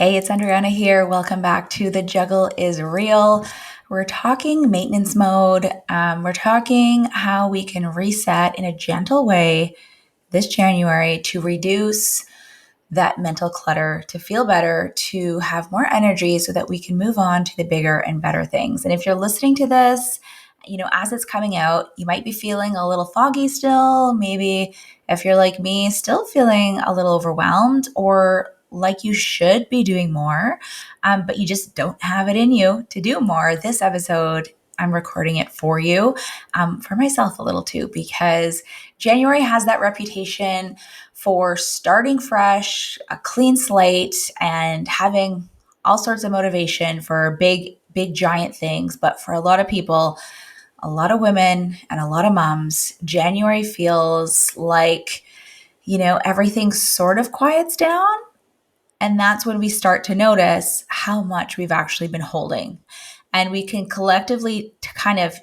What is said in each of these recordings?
Hey, it's Andryanna here. Welcome back to The Juggle is Real. We're talking maintenance mode. We're talking how we can reset in a gentle way this January to reduce that mental clutter, to feel better, to have more energy so that we can move on to the bigger and better things. And if you're listening to this, as it's coming out, you might be feeling a little foggy still. Maybe if you're like me, still feeling a little overwhelmed or like you should be doing more, but you just don't have it in you to do more. This episode, I'm recording it for you, for myself a little too, because January has that reputation for starting fresh, a clean slate, and having all sorts of motivation for big, giant things. But for a lot of people, a lot of women and a lot of moms, January feels like, everything sort of quiets down. And that's when we start to notice how much we've actually been holding. And we can collectively kind of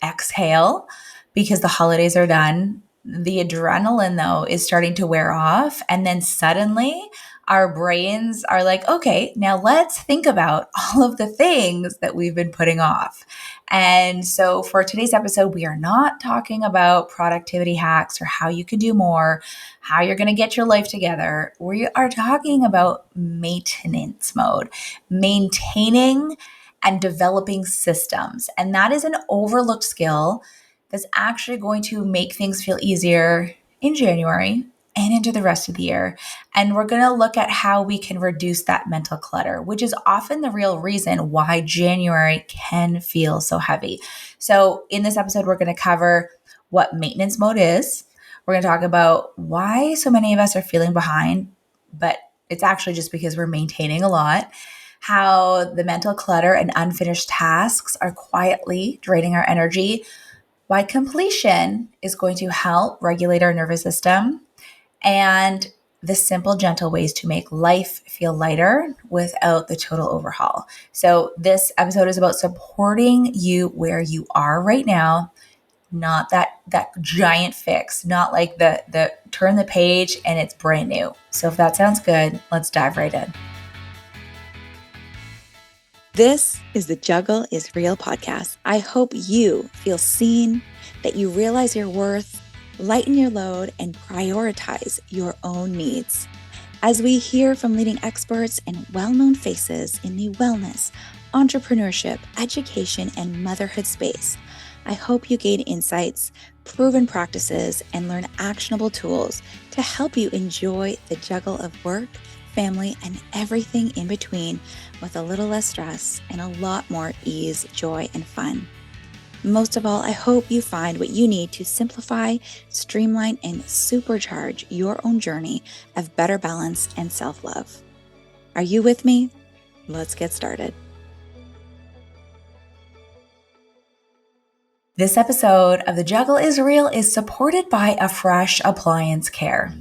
exhale because the holidays are done. The adrenaline, though, is starting to wear off. And then suddenly our brains are like, okay, now let's think about all of the things that we've been putting off. And so for today's episode, we are not talking about productivity hacks or how you can do more, how you're going to get your life together. We are talking about maintenance mode, maintaining and developing systems. And that is an overlooked skill that's actually going to make things feel easier in January and into the rest of the year. And we're going to look at how we can reduce that mental clutter, which is often the real reason why January can feel so heavy. So in this episode, we're going to cover what maintenance mode is. We're going to talk about why so many of us are feeling behind, but it's actually just because we're maintaining a lot. How the mental clutter and unfinished tasks are quietly draining our energy, why completion is going to help regulate our nervous system, and the simple, gentle ways to make life feel lighter without the total overhaul. So this episode is about supporting you where you are right now, not that giant fix, not like the turn the page and it's brand new. So if that sounds good, let's dive right in. This is the Juggle is Real podcast. I hope you feel seen, that you realize your worth, lighten your load, and prioritize your own needs. As we hear from leading experts and well-known faces in the wellness, entrepreneurship, education, and motherhood space, I hope you gain insights, proven practices, and learn actionable tools to help you enjoy the juggle of work, family, and everything in between with a little less stress and a lot more ease, joy, and fun. Most of all, I hope you find what you need to simplify, streamline, and supercharge your own journey of better balance and self-love. Are you with me? Let's get started. This episode of The Juggle is Real is supported by a fresh appliance care.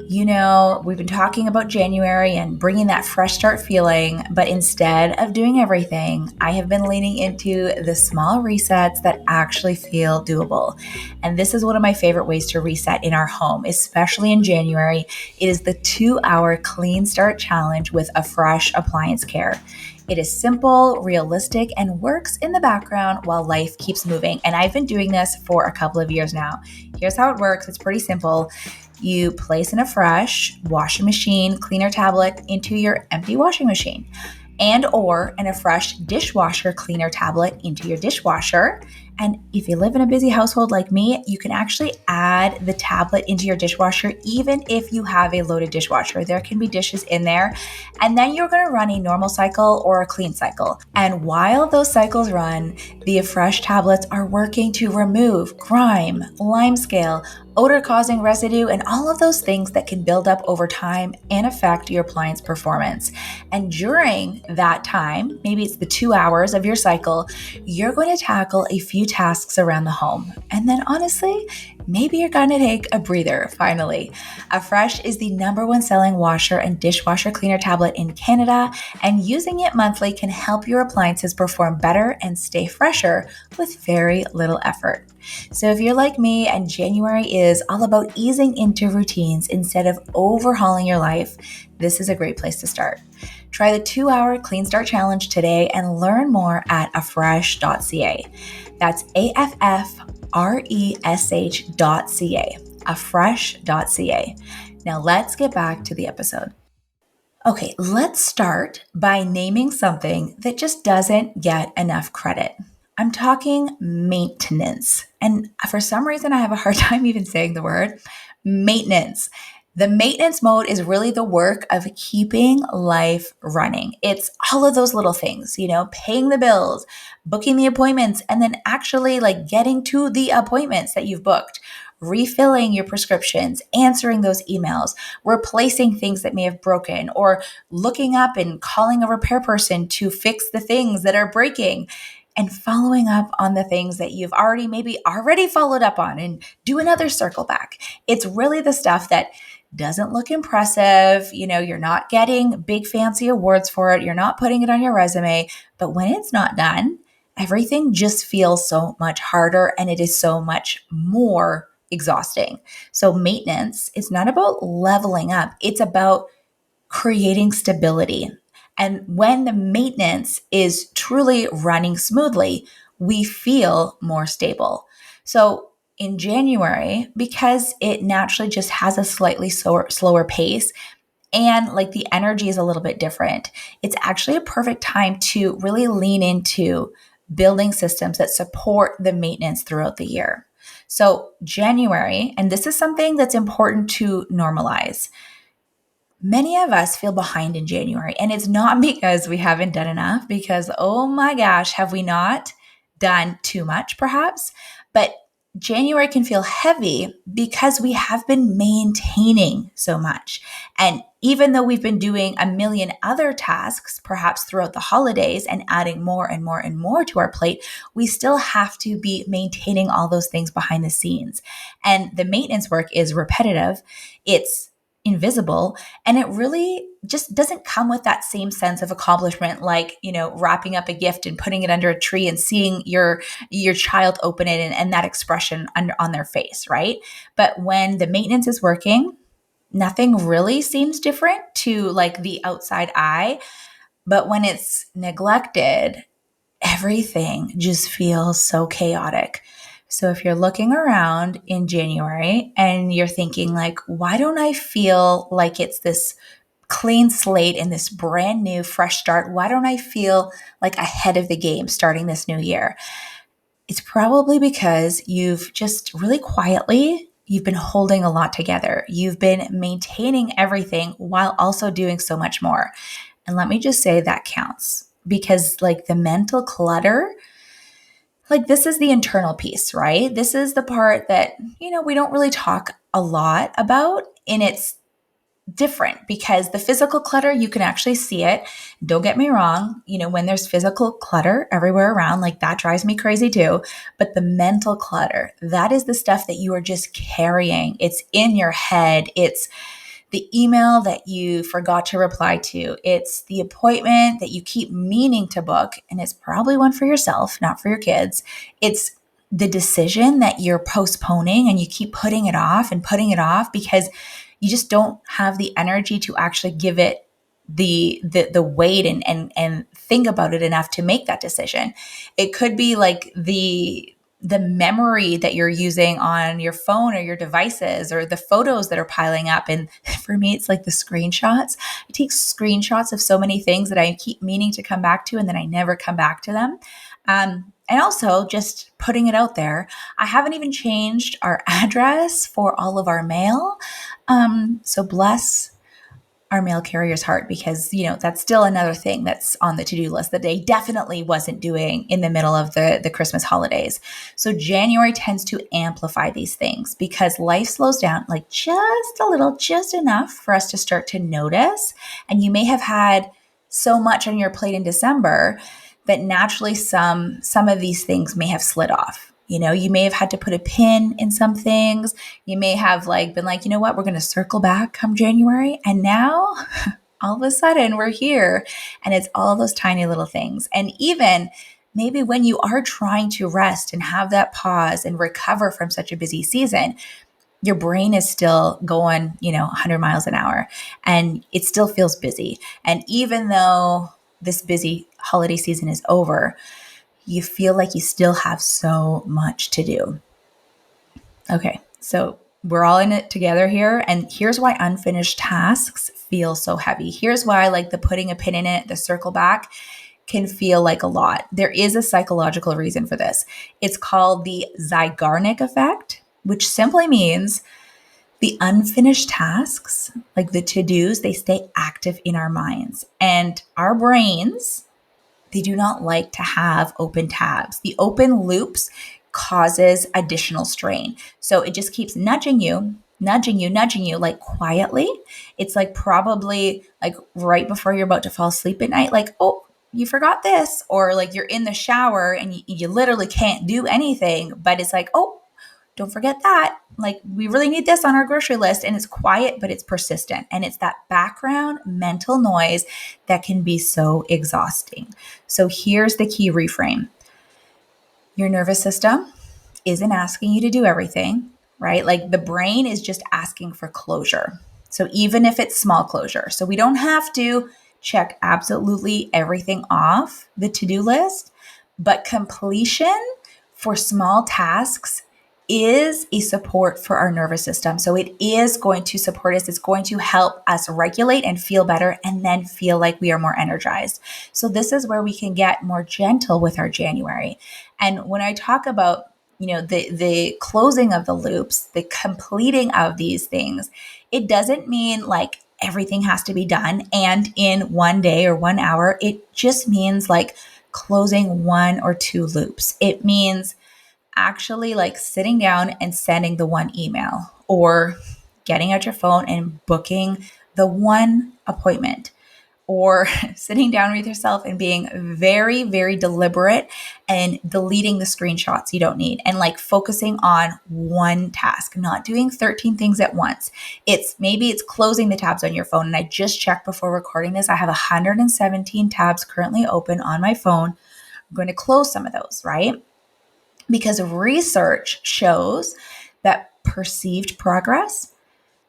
We've been talking about January and bringing that fresh start feeling, but instead of doing everything, I have been leaning into the small resets that actually feel doable. And this is one of my favorite ways to reset in our home, especially in January. It is the 2-hour clean start challenge with a fresh appliance care. It is simple, realistic, and works in the background while life keeps moving. And I've been doing this for a couple of years now. Here's how it works. It's pretty simple. You place in a fresh washing machine cleaner tablet into your empty washing machine, and or in a fresh dishwasher cleaner tablet into your dishwasher. And if you live in a busy household like me, you can actually add the tablet into your dishwasher even if you have a loaded dishwasher. There can be dishes in there. And then you're going to run a normal cycle or a clean cycle. And while those cycles run, the fresh tablets are working to remove grime, limescale, odor-causing residue, and all of those things that can build up over time and affect your appliance performance. And during that time, maybe it's the 2 hours of your cycle, you're going to tackle a few tasks around the home. And then honestly, maybe you're going to take a breather finally. Afresh is the number one selling washer and dishwasher cleaner tablet in Canada, and using it monthly can help your appliances perform better and stay fresher with very little effort. So if you're like me and January is all about easing into routines instead of overhauling your life, this is a great place to start. Try the 2-hour Clean Start Challenge today and learn more at afresh.ca. That's AFFRESH.ca, afresh.ca. Now let's get back to the episode. Okay, let's start by naming something that just doesn't get enough credit. I'm talking maintenance. And for some reason, I have a hard time even saying the word maintenance. The maintenance mode is really the work of keeping life running. It's all of those little things, paying the bills, booking the appointments, and then actually like getting to the appointments that you've booked, refilling your prescriptions, answering those emails, replacing things that may have broken, or looking up and calling a repair person to fix the things that are breaking, and following up on the things that you've already followed up on, and do another circle back. It's really the stuff that doesn't look impressive. You're not getting big fancy awards for it. You're not putting it on your resume. But when it's not done, everything just feels so much harder and it is so much more exhausting. So maintenance is not about leveling up. It's about creating stability. And when the maintenance is truly running smoothly, we feel more stable. So in January, because it naturally just has a slightly slower pace, and like the energy is a little bit different, it's actually a perfect time to really lean into building systems that support the maintenance throughout the year. So, January, and this is something that's important to normalize. Many of us feel behind in January, and it's not because we haven't done enough, because oh my gosh, have we not done too much perhaps? But January can feel heavy because we have been maintaining so much. And even though we've been doing a million other tasks, perhaps throughout the holidays, and adding more and more and more to our plate, we still have to be maintaining all those things behind the scenes. And the maintenance work is repetitive, it's invisible, and it really just doesn't come with that same sense of accomplishment, like, wrapping up a gift and putting it under a tree and seeing your child open it, and that expression on their face, right? But when the maintenance is working, nothing really seems different to like the outside eye. But when it's neglected, everything just feels so chaotic. So if you're looking around in January and you're thinking like, why don't I feel like it's this clean slate and this brand new fresh start? Why don't I feel like ahead of the game starting this new year? It's probably because you've just really quietly, you've been holding a lot together. You've been maintaining everything while also doing so much more. And let me just say that counts, because like the mental clutter, like this is the internal piece, right? This is the part that, we don't really talk a lot about, and it's different because the physical clutter, you can actually see it. Don't get me wrong. When there's physical clutter everywhere around, like that drives me crazy too. But the mental clutter, that is the stuff that you are just carrying. It's in your head. It's the email that you forgot to reply to. It's the appointment that you keep meaning to book, and it's probably one for yourself, not for your kids. It's the decision that you're postponing and you keep putting it off and putting it off because you just don't have the energy to actually give it the weight and think about it enough to make that decision. It could be like the memory that you're using on your phone or your devices, or the photos that are piling up. And for me, it's like the screenshots. I take screenshots of so many things that I keep meaning to come back to, and then I never come back to them. And also just putting it out there. I haven't even changed our address for all of our mail. So bless our mail carrier's heart, because that's still another thing that's on the to-do list that they definitely wasn't doing in the middle of the Christmas holidays. So January tends to amplify these things because life slows down like just a little, just enough for us to start to notice. And you may have had so much on your plate in December that naturally some of these things may have slid off. You may have had to put a pin in some things. You may have been like, you know what, we're going to circle back come January. And now all of a sudden we're here, and it's all those tiny little things. And even maybe when you are trying to rest and have that pause and recover from such a busy season, your brain is still going, 100 miles an hour, and it still feels busy. And even though this busy holiday season is over, you feel like you still have so much to do. Okay, so we're all in it together here. And here's why unfinished tasks feel so heavy. Here's why, the putting a pin in it, the circle back can feel like a lot. There is a psychological reason for this. It's called the Zeigarnik effect, which simply means the unfinished tasks, like the to dos, they stay active in our minds. And our brains, they do not like to have open tabs. The open loops causes additional strain. So it just keeps nudging you, like quietly. It's probably right before you're about to fall asleep at night, oh, you forgot this. Or you're in the shower and you literally can't do anything, but it's oh, don't forget that. We really need this on our grocery list. And it's quiet, but it's persistent. And it's that background mental noise that can be so exhausting. So here's the key reframe: your nervous system isn't asking you to do everything, right? The brain is just asking for closure. So even if it's small closure, so we don't have to check absolutely everything off the to-do list, but completion for small tasks is a support for our nervous system. So it is going to support us. It's going to help us regulate and feel better, and then feel like we are more energized. So this is where we can get more gentle with our January. And when I talk about the closing of the loops, the completing of these things, it doesn't mean everything has to be done and in one day or 1 hour. It just means closing one or two loops. It means actually sitting down and sending the one email, or getting out your phone and booking the one appointment, or sitting down with yourself and being very, very deliberate and deleting the screenshots you don't need, and focusing on one task, not doing 13 things at once. Maybe it's closing the tabs on your phone. And I just checked before recording this. I have 117 tabs currently open on my phone. I'm going to close some of those, right? Because research shows that perceived progress,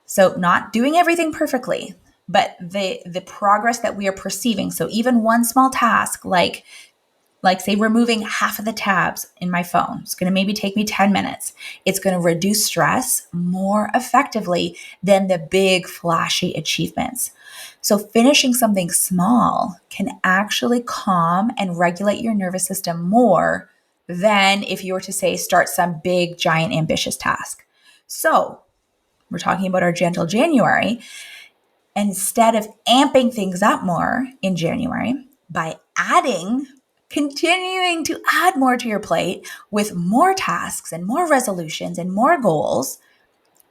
so not doing everything perfectly, but the progress that we are perceiving. So even one small task, say removing half of the tabs in my phone, it's going to maybe take me 10 minutes. It's going to reduce stress more effectively than the big flashy achievements. So finishing something small can actually calm and regulate your nervous system more than if you were to say start some big, giant, ambitious task. So we're talking about our gentle January. Instead of amping things up more in January by continuing to add more to your plate with more tasks and more resolutions and more goals,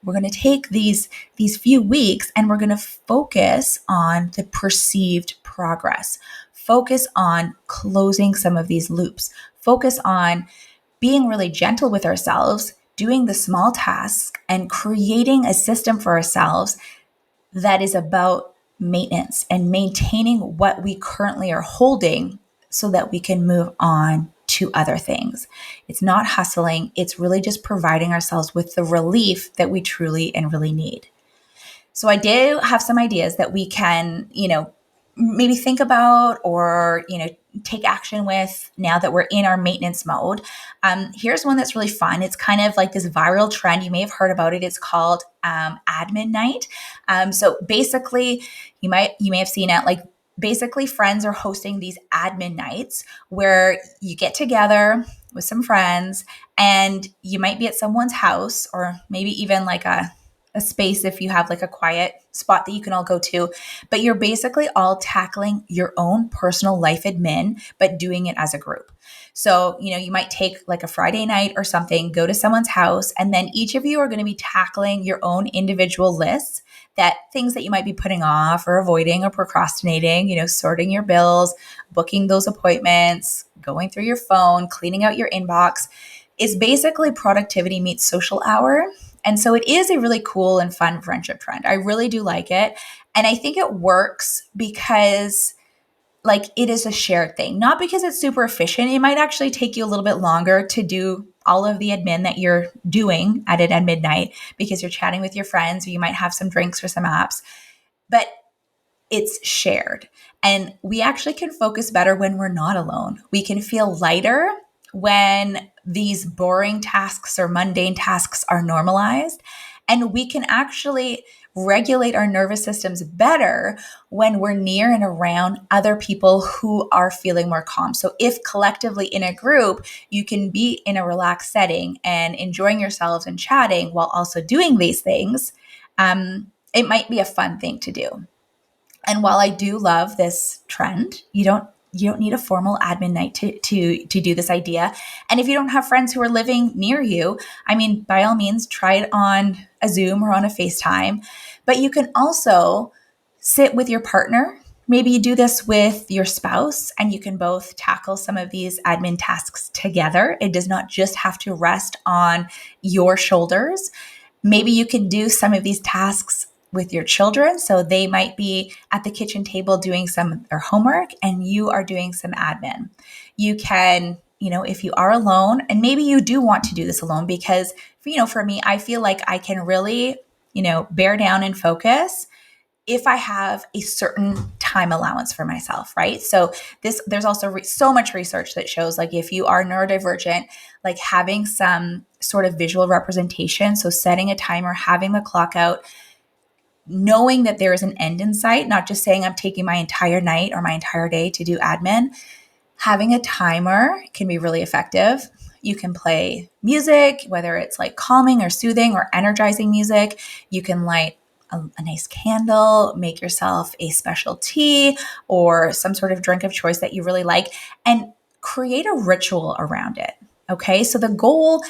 we're going to take these few weeks and we're going to focus on the perceived progress. Focus on closing some of these loops. Focus on being really gentle with ourselves, doing the small tasks, and creating a system for ourselves that is about maintenance and maintaining what we currently are holding so that we can move on to other things. It's not hustling. It's really just providing ourselves with the relief that we truly and really need. So I do have some ideas that we can, maybe think about, or, take action with now that we're in our maintenance mode. Here's one that's really fun. It's kind of like this viral trend. You may have heard about it. It's called admin night. So basically, you may have seen it. Basically, friends are hosting these admin nights where you get together with some friends, and you might be at someone's house, or maybe even a space if you have a quiet spot that you can all go to, but you're basically all tackling your own personal life admin, but doing it as a group. So, you might take a Friday night or something, go to someone's house, and then each of you are going to be tackling your own individual lists, that things that you might be putting off or avoiding or procrastinating, sorting your bills, booking those appointments, going through your phone, cleaning out your inbox. is basically productivity meets social hour. And so it is a really cool and fun friendship trend. I really do like it. And I think it works because like it is a shared thing, not because it's super efficient. It might actually take you a little bit longer to do all of the admin that you're doing at it at midnight because you're chatting with your friends or you might have some drinks or some apps. But it's shared. And we actually can focus better when we're not alone. We can feel lighter when these boring tasks or mundane tasks are normalized. And we can actually regulate our nervous systems better when we're near and around other people who are feeling more calm. So, if collectively in a group, you can be in a relaxed setting and enjoying yourselves and chatting while also doing these things, it might be a fun thing to do. And while I do love this trend, you don't need a formal admin night to do this idea. And if you don't have friends who are living near you, I mean, by all means, try it on a Zoom or on a FaceTime. But you can also sit with your partner. Maybe you do this with your spouse and you can both tackle some of these admin tasks together. It does not just have to rest on your shoulders. Maybe you can do some of these tasks with your children. So they might be at the kitchen table doing some of their homework and you are doing some admin. You can, if you are alone, and maybe you do want to do this alone because, for me, I feel like I can really, bear down and focus if I have a certain time allowance for myself, right? So there's also so much research that shows like if you are neurodivergent, like having some sort of visual representation, so setting a timer, having the clock out, knowing that there is an end in sight, not just saying I'm taking my entire night or my entire day to do admin. Having a timer can be really effective. You can play music, whether it's like calming or soothing or energizing music. You can light a nice candle, make yourself a special tea or some sort of drink of choice that you really like, and create a ritual around it. Okay, so the goal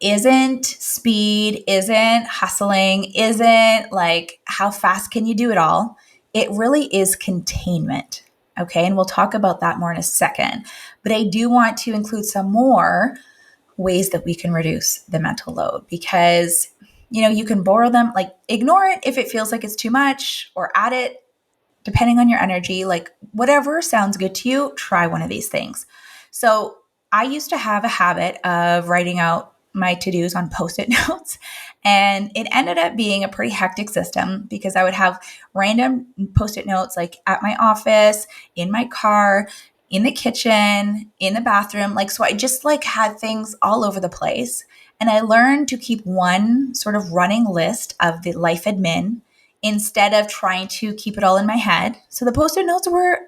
isn't speed, isn't hustling, isn't like how fast can you do it all. It really is containment. Okay, and we'll talk about that more in a second. But I do want to include some more ways that we can reduce the mental load because, you can borrow them, like ignore it if it feels like it's too much or add it depending on your energy, like whatever sounds good to you, try one of these things. So I used to have a habit of writing out my to-dos on post-it notes, and it ended up being a pretty hectic system because I would have random post-it notes like at my office, in my car, in the kitchen, in the bathroom. Like, so I just like had things all over the place. And I learned to keep one sort of running list of the life admin instead of trying to keep it all in my head. So the post-it notes were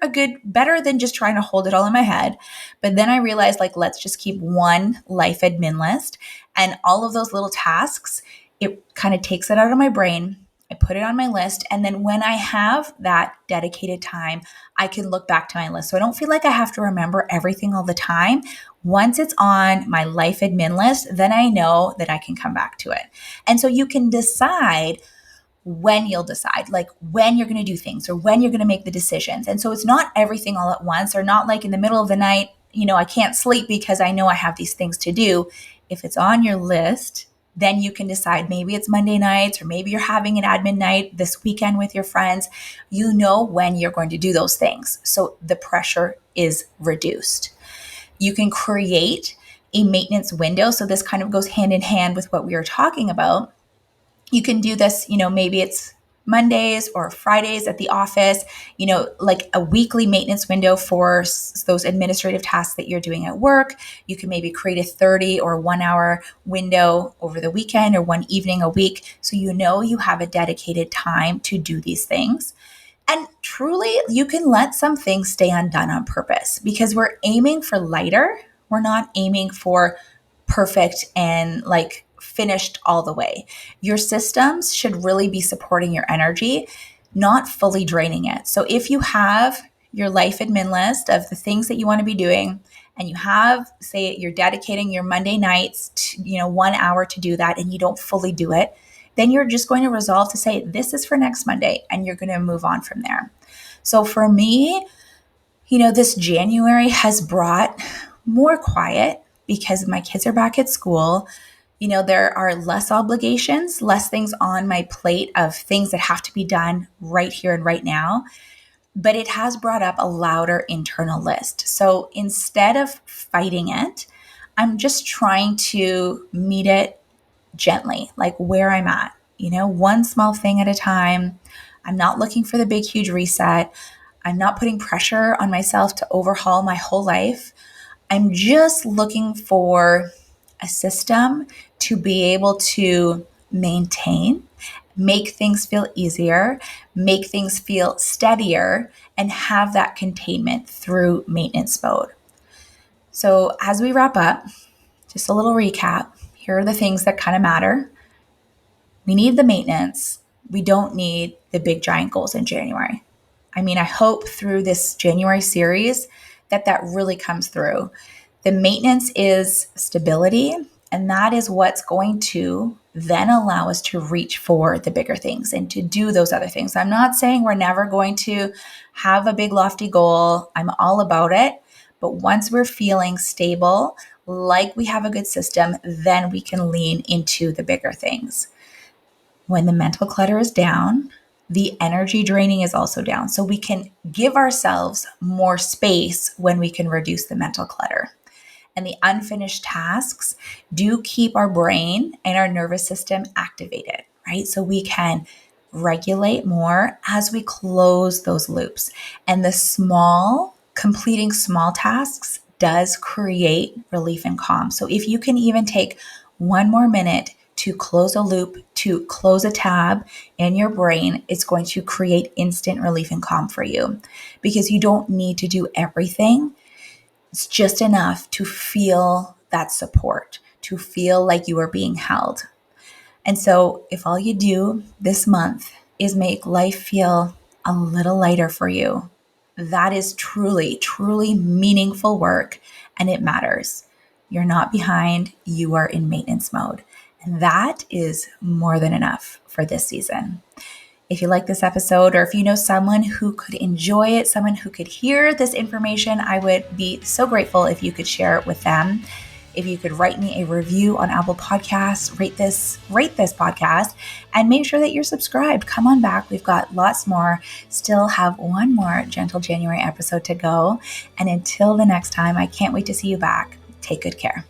better than just trying to hold it all in my head. But then I realized like, let's just keep one life admin list and all of those little tasks, it kind of takes it out of my brain. I put it on my list. And then when I have that dedicated time, I can look back to my list. So I don't feel like I have to remember everything all the time. Once it's on my life admin list, then I know that I can come back to it. And so you can decide when you'll decide, like when you're going to do things or when you're going to make the decisions. And so it's not everything all at once or not like in the middle of the night, I can't sleep because I know I have these things to do. If it's on your list, then you can decide maybe it's Monday nights or maybe you're having an admin night this weekend with your friends. You know when you're going to do those things. So the pressure is reduced. You can create a maintenance window. So this kind of goes hand in hand with what we were talking about. You can do this, maybe it's Mondays or Fridays at the office, like a weekly maintenance window for those administrative tasks that you're doing at work. You can maybe create a 30 or 1 hour window over the weekend or one evening a week. So you have a dedicated time to do these things. And truly, you can let some things stay undone on purpose because we're aiming for lighter. We're not aiming for perfect and like finished all the way. Your systems should really be supporting your energy, not fully draining it. So if you have your life admin list of the things that you want to be doing, and you have, say, you're dedicating your Monday nights to, 1 hour to do that, and you don't fully do it, then you're just going to resolve to say, this is for next Monday, and you're going to move on from there. So for me, this January has brought more quiet because my kids are back at school. There are less obligations, less things on my plate of things that have to be done right here and right now. But it has brought up a louder internal list. So instead of fighting it, I'm just trying to meet it gently, like where I'm at, one small thing at a time. I'm not looking for the big, huge reset. I'm not putting pressure on myself to overhaul my whole life. I'm just looking for a system to be able to maintain, make things feel easier, make things feel steadier, and have that containment through maintenance mode. So, as we wrap up, just a little recap. Here are the things that kind of matter. We need the maintenance. We don't need the big giant goals in January. I hope through this January series that really comes through. The maintenance is stability, and that is what's going to then allow us to reach for the bigger things and to do those other things. I'm not saying we're never going to have a big lofty goal. I'm all about it. But once we're feeling stable, like we have a good system, then we can lean into the bigger things. When the mental clutter is down, the energy draining is also down. So we can give ourselves more space when we can reduce the mental clutter. And the unfinished tasks do keep our brain and our nervous system activated, right? So we can regulate more as we close those loops. And completing small tasks does create relief and calm. So if you can even take one more minute to close a loop, to close a tab in your brain, it's going to create instant relief and calm for you, because you don't need to do everything. It's just enough to feel that support, to feel like you are being held. And so if all you do this month is make life feel a little lighter for you, that is truly, truly meaningful work, and it matters. You're not behind, you are in maintenance mode. And that is more than enough for this season. If you like this episode, or if you know someone who could enjoy it, someone who could hear this information, I would be so grateful if you could share it with them. If you could write me a review on Apple Podcasts, rate this podcast, and make sure that you're subscribed. Come on back. We've got lots more. Still have one more Gentle January episode to go. And until the next time, I can't wait to see you back. Take good care.